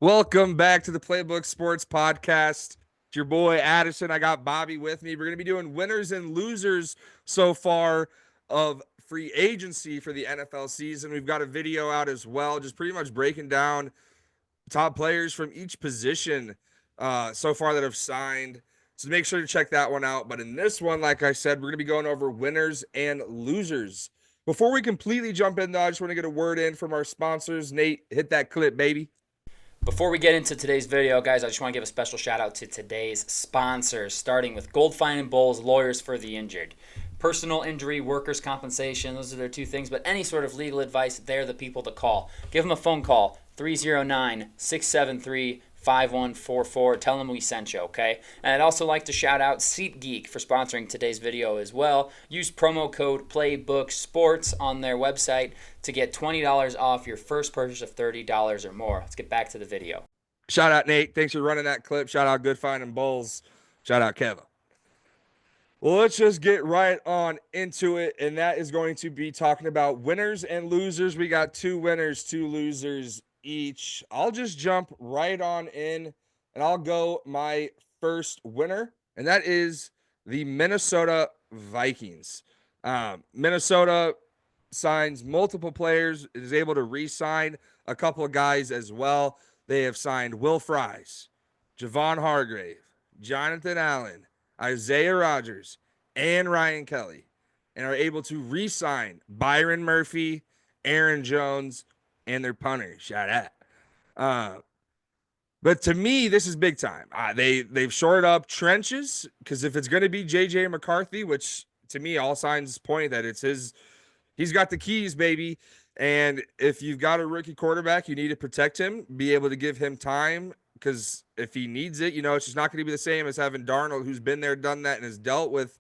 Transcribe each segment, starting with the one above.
Welcome back to the Playbook Sports Podcast. It's your boy Addison. I got Bobby with me. We're going to be doing winners and losers so far of free agency for the NFL season. We've got a video out as well, just pretty much breaking down top players from each position so far that have signed. So make sure to check that one out. But in this one, like I said, we're going to be going over winners and losers. Before we completely jump in, though, I just want to get a word in from our sponsors. Nate, hit that clip, baby. Before we get into today's video, guys, I just want to give a special shout out to today's sponsors, starting with Goldfine and Bowles, lawyers for the injured. Personal injury, workers' compensation, those are their two things, but any sort of legal advice, they're the people to call. Give them a phone call, 309 673 5144. Tell them we sent you, okay? And I'd also like to shout out SeatGeek for sponsoring today's video as well. Use promo code PlaybookSports on their website to get $20 off your first purchase of $30 or more. Let's get back to the video. Shout out, Nate. Thanks for running that clip. Shout out, Good Finding Bulls. Shout out, Keva. Well, let's just get right on into it. And that is going to be talking about winners and losers. We got two winners, two losers each. I'll just jump right on in and I'll go my first winner, and that is the Minnesota Vikings. Minnesota signs multiple players, is able to re-sign a couple of guys as well. They have signed Will Fries, Javon Hargrave, Jonathan Allen, Isaiah Rodgers, and Ryan Kelly, and are able to re-sign Byron Murphy, Aaron Jones, and their punter. Shout out. Uh, but to me, this is big time. They've shored up trenches because if it's going to be JJ McCarthy, which to me all signs point that it's his, he's got the keys, baby. And if you've got a rookie quarterback, you need to protect him, be able to give him time because if he needs it, it's just not going to be the same as having Darnold, who's been there, done that, and has dealt with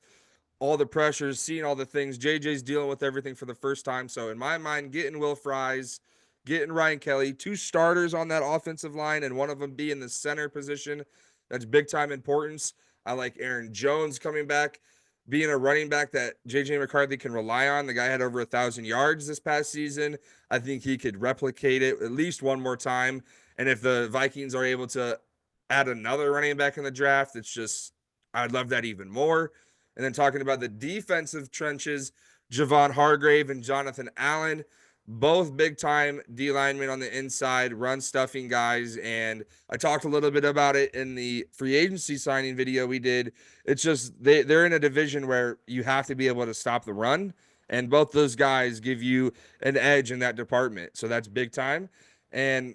all the pressures, seen all the things. JJ's dealing with everything for the first time. So in my mind, getting Will Fries, getting Ryan Kelly, two starters on that offensive line, and one of them being the center position, that's big time importance. I like Aaron Jones coming back, being a running back that JJ McCarthy can rely on. The guy had over 1,000 yards this past season. I think he could replicate it at least one more time. And if the Vikings are able to add another running back in the draft, it's just, I'd love that even more. And then talking about the defensive trenches, Javon Hargrave and Jonathan Allen, both big time D linemen on the inside, run stuffing guys. And I talked a little bit about it in the free agency signing video we did. It's just they're in a division where you have to be able to stop the run. And both those guys give you an edge in that department. So that's big time. And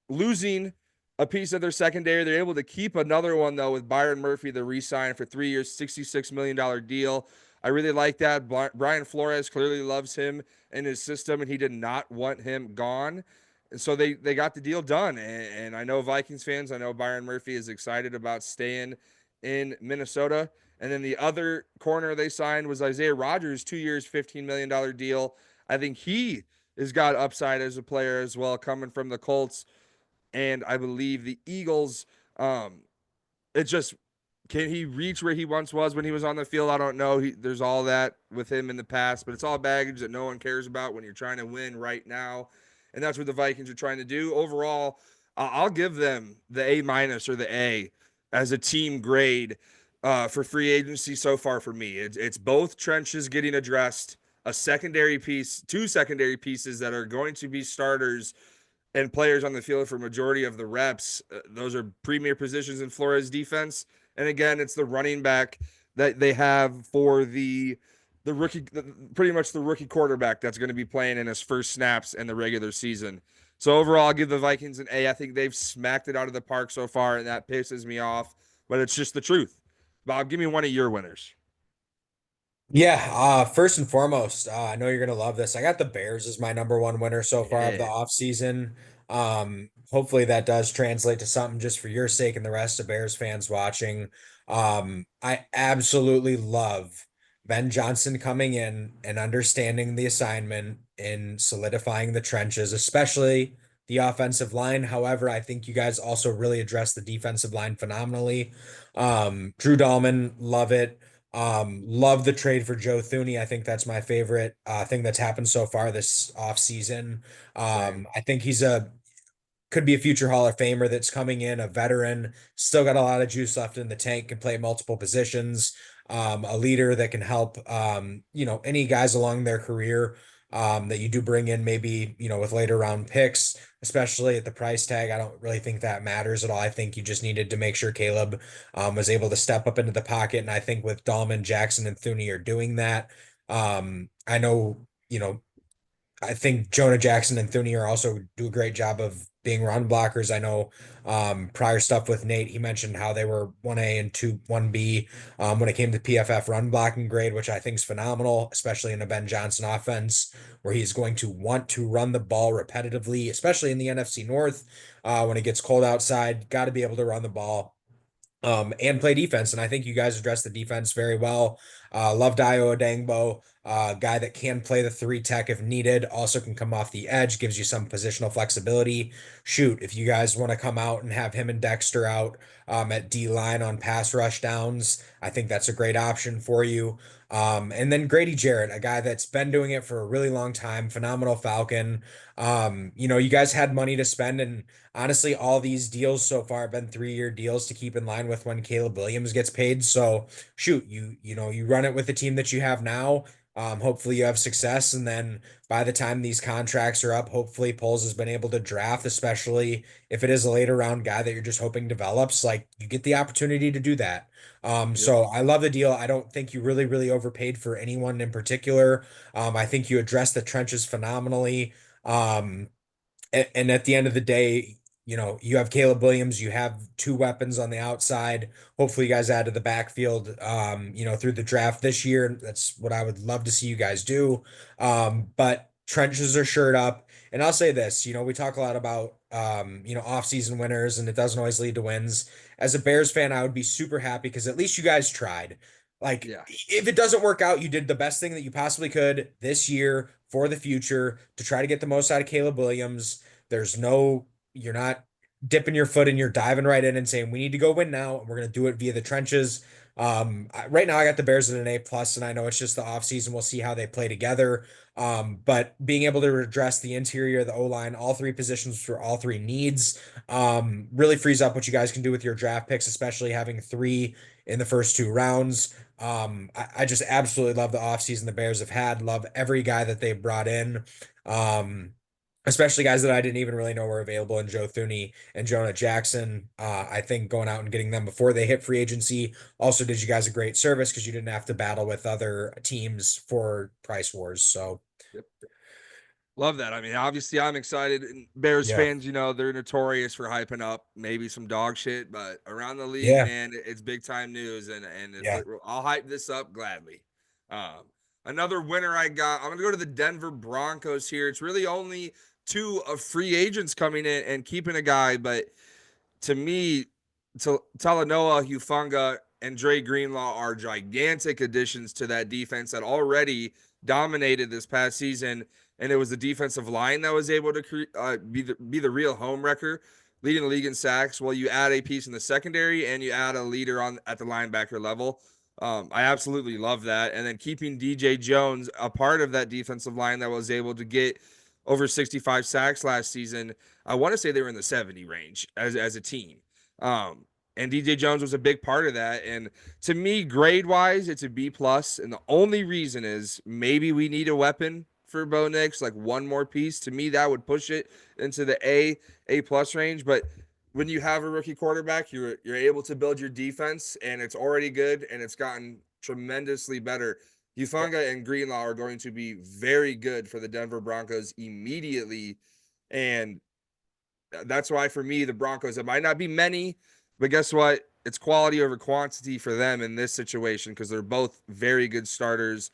losing a piece of their secondary, they're able to keep another one, though, with Byron Murphy, the re-sign for 3 years, $66 million deal. I really like that. Brian Flores clearly loves him in his system, and he did not want him gone. And so they got the deal done. And I know Vikings fans, I know Byron Murphy is excited about staying in Minnesota. And then the other corner they signed was Isaiah Rodgers, 2 years, $15 million deal. I think he has got upside as a player as well, coming from the Colts and I believe the Eagles. It just, can he reach where he once was when he was on the field? I don't know. There's all that with him in the past, but it's all baggage that no one cares about when you're trying to win right now, and that's what the Vikings are trying to do. Overall, I'll give them the A minus or the A as a team grade for free agency so far for me. It's both trenches getting addressed, a secondary piece, two secondary pieces that are going to be starters and players on the field for majority of the reps. Those are premier positions in Flores defense. And again, it's the running back that they have for the rookie, pretty much the rookie quarterback that's going to be playing in his first snaps in the regular season. So overall, I'll give the Vikings an A. I think they've smacked it out of the park so far, and that pisses me off. But it's just the truth. Bob, give me one of your winners. Yeah, first and foremost, I know you're gonna love this. I got the Bears as my number one winner so far of the Yeah. offseason. Hopefully that does translate to something just for your sake and the rest of Bears fans watching. I absolutely love Ben Johnson coming in and understanding the assignment in solidifying the trenches, especially the offensive line. However, I think you guys also really addressed the defensive line phenomenally. Drew Dahlman, love it. Love the trade for Joe Thuney. I think that's my favorite thing that's happened so far this offseason. Same. I think he's a could be a future Hall of Famer that's coming in, a veteran, still got a lot of juice left in the tank, can play multiple positions, a leader that can help, any guys along their career that you do bring in, maybe, with later round picks, especially at the price tag. I don't really think that matters at all. I think you just needed to make sure Caleb was able to step up into the pocket. And I think with Dahlman, Jackson, and Thuney are doing that. I know, I think Jonah Jackson and Thuney are also do a great job of being run blockers. I know prior stuff with Nate, he mentioned how they were 1A and 1B when it came to PFF run blocking grade, which I think is phenomenal, especially in a Ben Johnson offense where he's going to want to run the ball repetitively, especially in the NFC North when it gets cold outside. Got to be able to run the ball and play defense. And I think you guys addressed the defense very well. Love Dio Odangbo, guy that can play the three tech if needed, also can come off the edge, gives you some positional flexibility. Shoot, if you guys want to come out and have him and Dexter out at D line on pass rush downs, I think that's a great option for you. And then Grady Jarrett, a guy that's been doing it for a really long time, phenomenal Falcon. You guys had money to spend, and honestly, all these deals so far have been 3-year deals to keep in line with when Caleb Williams gets paid. So shoot, you run it with the team that you have now. Hopefully you have success, and then by the time these contracts are up, hopefully Poles has been able to draft, especially if it is a later round guy that you're just hoping develops. Like you get the opportunity to do that. Yep. So I love the deal. I don't think you really overpaid for anyone in particular. I think you addressed the trenches phenomenally. And at the end of the day, you have Caleb Williams, you have two weapons on the outside. Hopefully, you guys add to the backfield, through the draft this year. That's what I would love to see you guys do. But trenches are shored up. And I'll say this, we talk a lot about, off-season winners, and it doesn't always lead to wins. As a Bears fan, I would be super happy because at least you guys tried. Like, Yeah. if it doesn't work out, you did the best thing that you possibly could this year for the future to try to get the most out of Caleb Williams. You're not dipping your foot and you're diving right in and saying, we need to go win now. And we're going to do it via the trenches. Right now I got the Bears at an A+, and I know it's just the offseason. We'll see how they play together. But being able to address the interior, the O-line, all three positions for all three needs, really frees up what you guys can do with your draft picks, especially having three in the first two rounds. I just absolutely love the offseason the Bears have had. Love every guy that they've brought in. Especially guys that I didn't even really know were available in Joe Thuney and Jonah Jackson. I think going out and getting them before they hit free agency also did you guys a great service because you didn't have to battle with other teams for price wars. So, Yep. Love that. I mean, obviously, I'm excited. And Bears yeah, fans, they're notorious for hyping up maybe some dog shit, but around the league, yeah, man, it's big time news, and if yeah. I'll hype this up gladly. Um, Another winner I got. I'm gonna go to the Denver Broncos here. It's really only two of free agents coming in and keeping a guy, but to me, Talanoa, Hufanga, and Dre Greenlaw are gigantic additions to that defense that already dominated this past season. And it was the defensive line that was able to be the real home wrecker, leading the league in sacks. Well, you add a piece in the secondary and you add a leader on at the linebacker level. I absolutely love that. And then keeping DJ Jones a part of that defensive line that was able to get over 65 sacks last season. I want to say they were in the 70 range as a team. And DJ Jones was a big part of that. And to me, grade wise, it's a B+. And the only reason is maybe we need a weapon for Bo Nix, like one more piece. To me, that would push it into the A+ range. But when you have a rookie quarterback, you're able to build your defense, and it's already good, and it's gotten tremendously better. Hufanga and Greenlaw are going to be very good for the Denver Broncos immediately. And that's why, for me, the Broncos, it might not be many, but guess what? It's quality over quantity for them in this situation because they're both very good starters.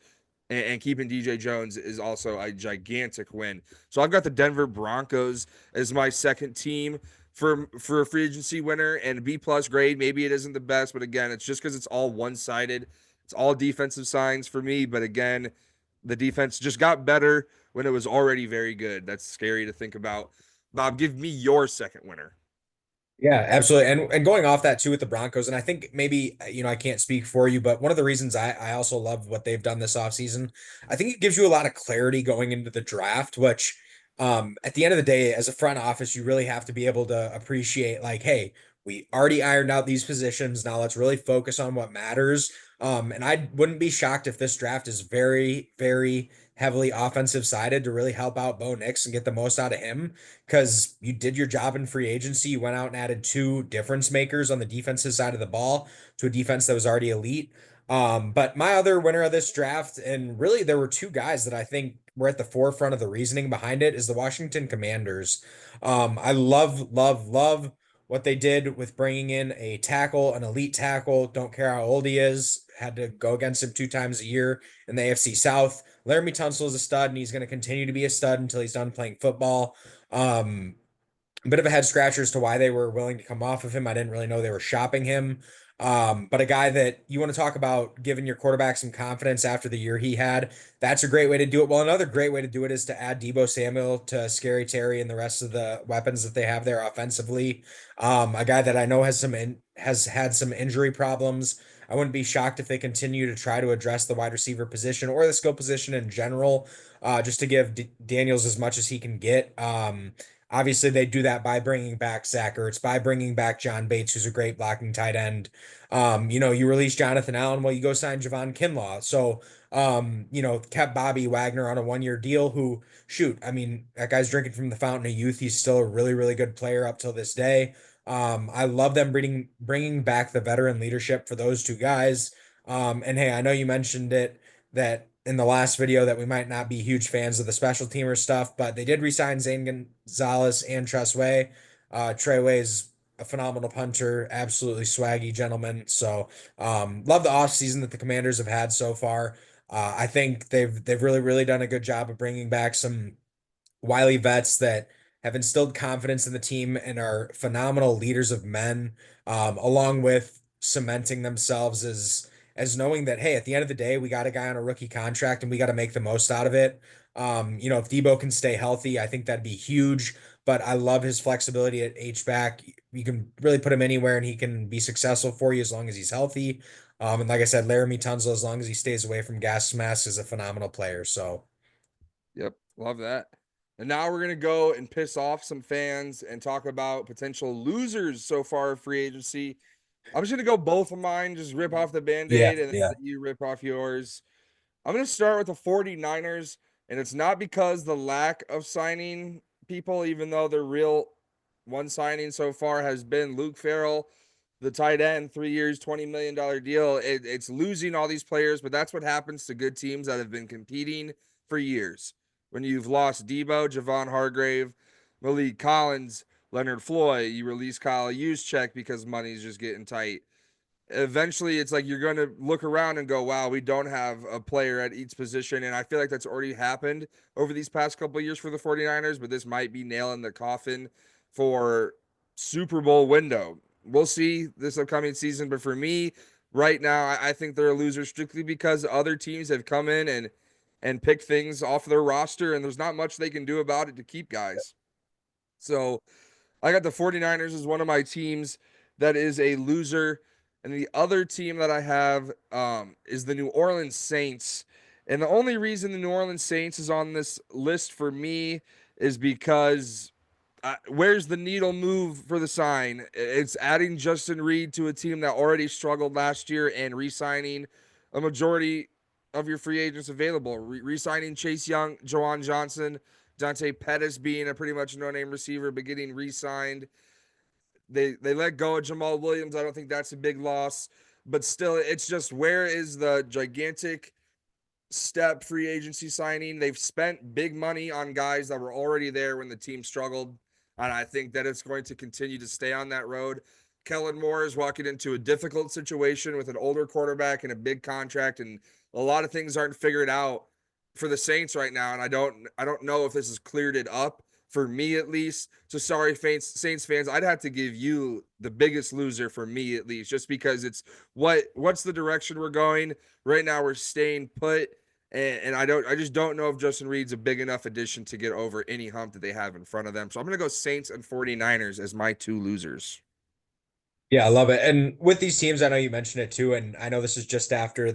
And keeping DJ Jones is also a gigantic win. So I've got the Denver Broncos as my second team for a free agency winner and B+ grade. Maybe it isn't the best, but again, it's just because it's all one-sided. It's all defensive signs for me. But again, the defense just got better when it was already very good. That's scary to think about. Bob, give me your second winner. Yeah, absolutely. And going off that too with the Broncos, and I think maybe, I can't speak for you, but one of the reasons I also love what they've done this offseason, I think it gives you a lot of clarity going into the draft, which At the end of the day, as a front office, you really have to be able to appreciate, like, hey, we already ironed out these positions. Now let's really focus on what matters. And I wouldn't be shocked if this draft is very, very heavily offensive sided to really help out Bo Nix and get the most out of him because you did your job in free agency. You went out and added two difference makers on the defensive side of the ball to a defense that was already elite. But my other winner of this draft, and really there were two guys that I think were at the forefront of the reasoning behind it, is the Washington Commanders. I love, love, love what they did with bringing in a tackle, an elite tackle. Don't care how old he is. Had to go against him two times a year in the AFC South. Laramie Tunsil is a stud, and he's going to continue to be a stud until he's done playing football. A bit of a head scratcher as to why they were willing to come off of him. I didn't really know they were shopping him. But a guy that you want to talk about giving your quarterback some confidence after the year he had, that's a great way to do it. Well, another great way to do it is to add Debo Samuel to Scary Terry and the rest of the weapons that they have there offensively. A guy that I know has had some injury problems. I wouldn't be shocked if they continue to try to address the wide receiver position or the skill position in general, just to give Daniels as much as he can get. Obviously, they do that by bringing back Zach Ertz, by bringing back John Bates, who's a great blocking tight end. You release Jonathan Allen, well, you go sign Javon Kinlaw. So, kept Bobby Wagner on a 1 year deal. Who, shoot, I mean, that guy's drinking from the fountain of youth. He's still a really, really good player up till this day. I love them bringing back the veteran leadership for those two guys. And hey, I know you mentioned it that in the last video that we might not be huge fans of the special teamer stuff, but they did resign Zane Gonzalez and Tress Way. Trey Way's a phenomenal punter, absolutely swaggy gentleman. So love the offseason that the Commanders have had so far. I think they've really really done a good job of bringing back some wily vets that have instilled confidence in the team and are phenomenal leaders of men, along with cementing themselves as knowing that, hey, at the end of the day, we got a guy on a rookie contract and we got to make the most out of it. If Debo can stay healthy, I think that'd be huge. But I love his flexibility at H-back. You can really put him anywhere and he can be successful for you as long as he's healthy. And like I said, Laramie Tunzel, as long as he stays away from gas masks, is a phenomenal player. So Yep, love that. And now we're gonna go and piss off some fans and talk about potential losers so far of free agency. I'm just gonna go both of mine, just rip off the yeah, band-aid and then yeah. let you rip off yours. I'm going to start with the 49ers, and it's not because the lack of signing people, even though their real one signing so far has been Luke Farrell, the tight end, 3 years, $20 million deal. It's losing all these players, but that's what happens to good teams that have been competing for years. When you've lost Debo, Javon Hargrave, Malik Collins, Leonard Floyd, you release Kyle Juszczyk because money's just getting tight. Eventually it's like you're going to look around and go, wow, we don't have a player at each position. And I feel like that's already happened over these past couple of years for the 49ers, but this might be nailing the coffin for Super Bowl window. We'll see this upcoming season, but for me right now, I think they're a loser strictly because other teams have come in and picked things off their roster, and there's not much they can do about it to keep guys. So I got the 49ers as one of my teams that is a loser. And the other team that I have is the New Orleans Saints. And the only reason the New Orleans Saints is on this list for me is because where's the needle move for the sign? It's adding Justin Reed to a team that already struggled last year and re signing a majority of your free agents available. Re signing Chase Young, Jawan Johnson, Dante Pettis being a pretty much no name receiver, but getting re signed. They let go of Jamal Williams. I don't think that's a big loss, but still, it's just where is the gigantic step free agency signing? They've spent big money on guys that were already there when the team struggled, and I think that it's going to continue to stay on that road. Kellen Moore is walking into a difficult situation with an older quarterback and a big contract, and a lot of things aren't figured out for the Saints right now. And I don't know if this has cleared it up for me at least. So sorry, Saints fans, I'd have to give you the biggest loser for me at least, just because it's what's the direction we're going right now. We're staying put, and I just don't know if Justin Reed's a big enough addition to get over any hump that they have in front of them. So I'm gonna go Saints and 49ers as my two losers. Yeah, I love it. And with these teams, I know you mentioned it too, and I know this is just after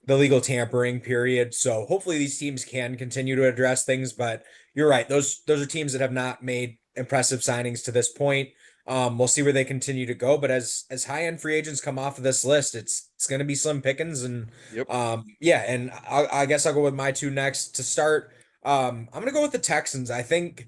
the legal tampering period. So hopefully these teams can continue to address things. But you're right; those are teams that have not made impressive signings to this point. We'll see where they continue to go. But as high end free agents come off of this list, it's going to be slim pickings. And Yep. yeah, and I guess I'll go with my two next to start. I'm going to go with the Texans. I think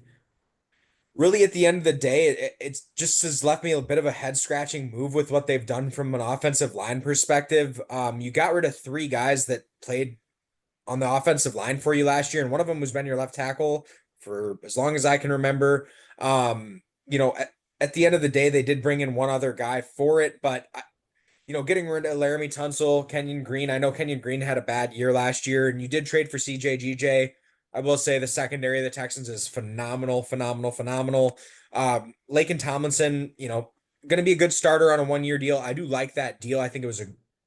really at the end of the day, it just has left me a bit of a head scratching move with what they've done from an offensive line perspective. You got rid of three guys that played on the offensive line for you last year, and one of them was been your left tackle for as long as I can remember. You know, at the end of the day, they did bring in one other guy for it, but getting rid of Laramie Tunsil, Kenyon Green. I know Kenyon Green had a bad year last year, and you did trade for CJ. I will say the secondary of the Texans is phenomenal, phenomenal, phenomenal. Laken Tomlinson, going to be a good starter on a 1 year deal. I do like that deal. I think it was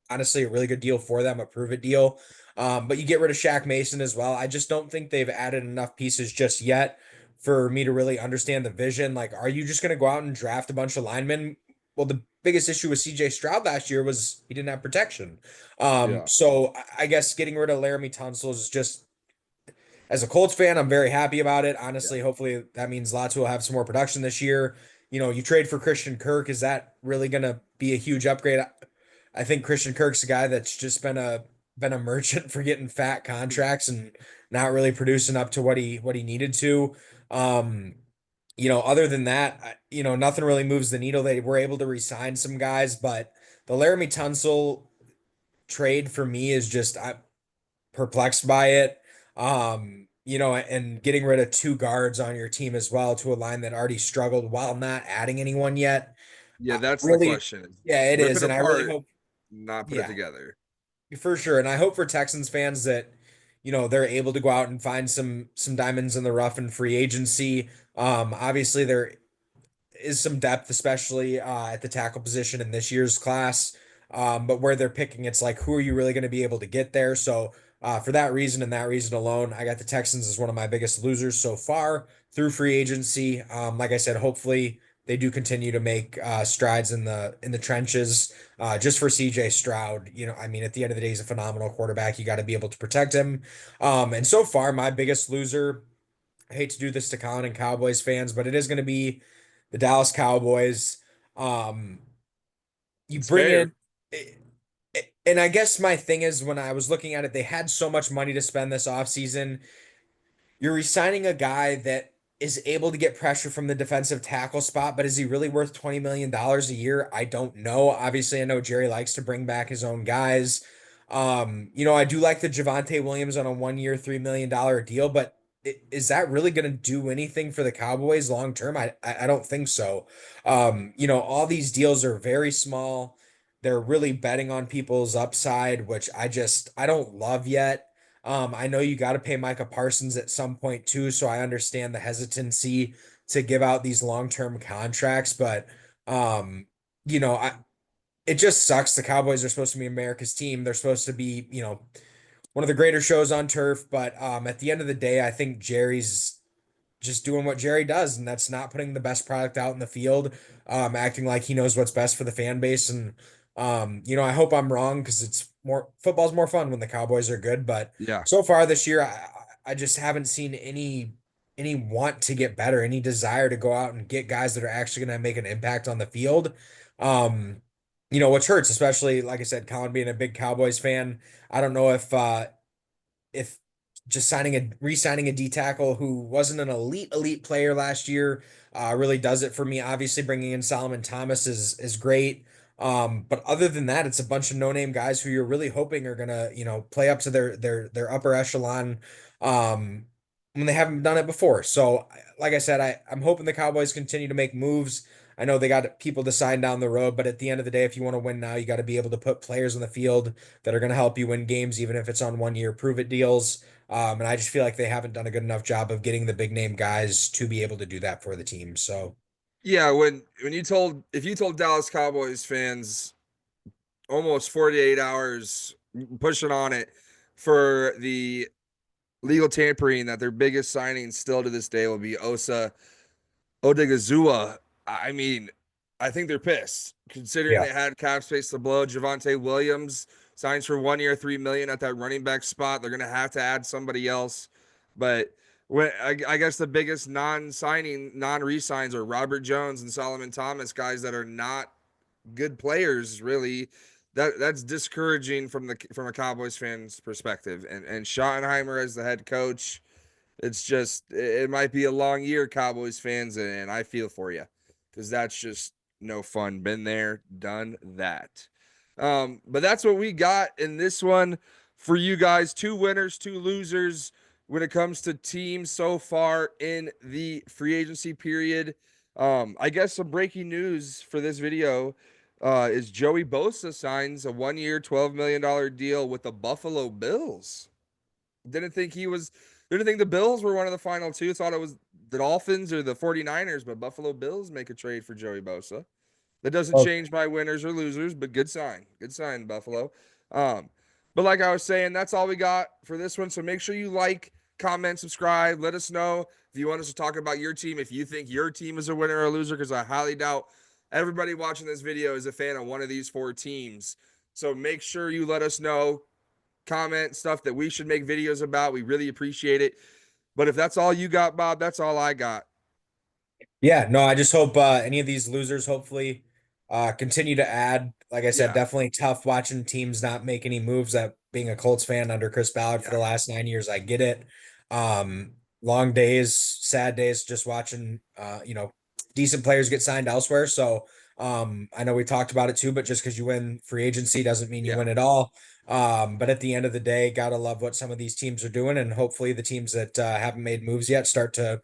honestly a really good deal for them, a prove it deal. But you get rid of Shaq Mason as well. I just don't think they've added enough pieces just yet for me to really understand the vision. Like, are you just going to go out and draft a bunch of linemen? Well, the biggest issue with CJ Stroud last year was he didn't have protection. Yeah. So I guess getting rid of Laramie Tunsil is just, as a Colts fan, I'm very happy about it. Yeah. Honestly, hopefully that means Latu will have some more production this year. You trade for Christian Kirk. Is that really going to be a huge upgrade? I think Christian Kirk's a guy that's just been a merchant for getting fat contracts and not really producing up to what he needed to. Um, other than that, nothing really moves the needle. They were able to re-sign some guys, but the Laramie Tunsil trade for me is just I'm perplexed by it. And getting rid of two guards on your team as well to a line that already struggled while not adding anyone yet. Yeah, that's the Really, question. Is yeah, it rip is, it and I really apart, hope, not put it yeah, together. for sure. And I hope for Texans fans that, they're able to go out and find some diamonds in the rough in free agency. Obviously there is some depth, especially at the tackle position in this year's class. But where they're picking, it's like, who are you really going to be able to get there? So for that reason and that reason alone, I got the Texans as one of my biggest losers so far through free agency. Like I said, hopefully they do continue to make strides in the trenches. Just for CJ Stroud, I mean, at the end of the day, he's a phenomenal quarterback. You got to be able to protect him. And so far, my biggest loser. I hate to do this to Colin and Cowboys fans, but it is going to be the Dallas Cowboys. Um, you It's bring fair. in, and I guess my thing is when I was looking at it, they had so much money to spend this offseason. You're resigning a guy that is able to get pressure from the defensive tackle spot, but is he really worth $20 million a year? I don't know. Obviously, I know Jerry likes to bring back his own guys. I do like the Javonte Williams on a 1 year, $3 million deal, but is that really going to do anything for the Cowboys long term? I don't think so. All these deals are very small. They're really betting on people's upside, which I don't love yet. I know you got to pay Micah Parsons at some point too, so I understand the hesitancy to give out these long-term contracts, but um, I it just sucks. The Cowboys are supposed to be America's team. They're supposed to be, one of the greater shows on turf, but at the end of the day, I think Jerry's just doing what Jerry does, and that's not putting the best product out in the field, acting like he knows what's best for the fan base. And I hope I'm wrong because football's more fun when the Cowboys are good. But Yeah. so far this year, I just haven't seen any want to get better, any desire to go out and get guys that are actually going to make an impact on the field. Um, which hurts, especially like I said, Colin being a big Cowboys fan. I don't know if just re-signing a D tackle who wasn't an elite player last year really does it for me. Obviously, bringing in Solomon Thomas is great. But other than that, it's a bunch of no-name guys who you're really hoping are gonna, play up to their upper echelon when they haven't done it before. So, like I said, I'm hoping the Cowboys continue to make moves. I know they got people to sign down the road, but at the end of the day, if you want to win now, you got to be able to put players on the field that are going to help you win games, even if it's on 1 year prove it deals. And I just feel like they haven't done a good enough job of getting the big name guys to be able to do that for the team. So, Yeah, when if you told Dallas Cowboys fans almost 48 hours pushing on it for the legal tampering that their biggest signing still to this day will be Osa Odigizua. I mean, I think they're pissed considering yeah, they had cap space to blow. Javonte Williams signs for 1 year, $3 million at that running back spot. They're going to have to add somebody else. But I guess the biggest non-signing, non-resigns are Robert Jones and Solomon Thomas, guys that are not good players, really. That's discouraging from a Cowboys fan's perspective. And Schottenheimer as the head coach, it's just it might be a long year, Cowboys fans, and I feel for you because that's just no fun. Been there, done that. But that's what we got in this one for you guys. 2 winners, 2 losers when it comes to teams so far in the free agency period. I guess some breaking news for this video is Joey Bosa signs a 1 year, $12 million deal with the Buffalo Bills. Didn't think the Bills were one of the final 2. Thought it was the Dolphins or the 49ers, but Buffalo Bills make a trade for Joey Bosa. That doesn't change my winners or losers, but good sign. Good sign, Buffalo. But like I was saying, that's all we got for this one. So make sure you like, comment, subscribe. Let us know if you want us to talk about your team, if you think your team is a winner or a loser, because I highly doubt everybody watching this video is a fan of one of these 4 teams. So make sure you let us know, comment stuff that we should make videos about. We really appreciate it. But if that's all you got, Bob, that's all I got. Yeah, no, I just hope any of these losers hopefully continue to add. Like I said, Yeah. definitely tough watching teams not make any moves. That being a Colts fan under Chris Ballard for the last 9 years, I get it. Long days, sad days, just watching decent players get signed elsewhere. So I know we talked about it too, but just because you win free agency doesn't mean you win it all. But at the end of the day, gotta love what some of these teams are doing, and hopefully the teams that haven't made moves yet start to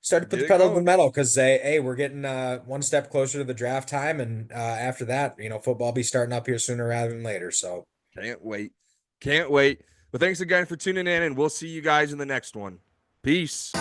put Get the it pedal to the going. metal, because hey, we're getting one step closer to the draft time, and after that, football be starting up here sooner rather than later. So Can't wait. Can't wait. But thanks again for tuning in, and we'll see you guys in the next one. Peace.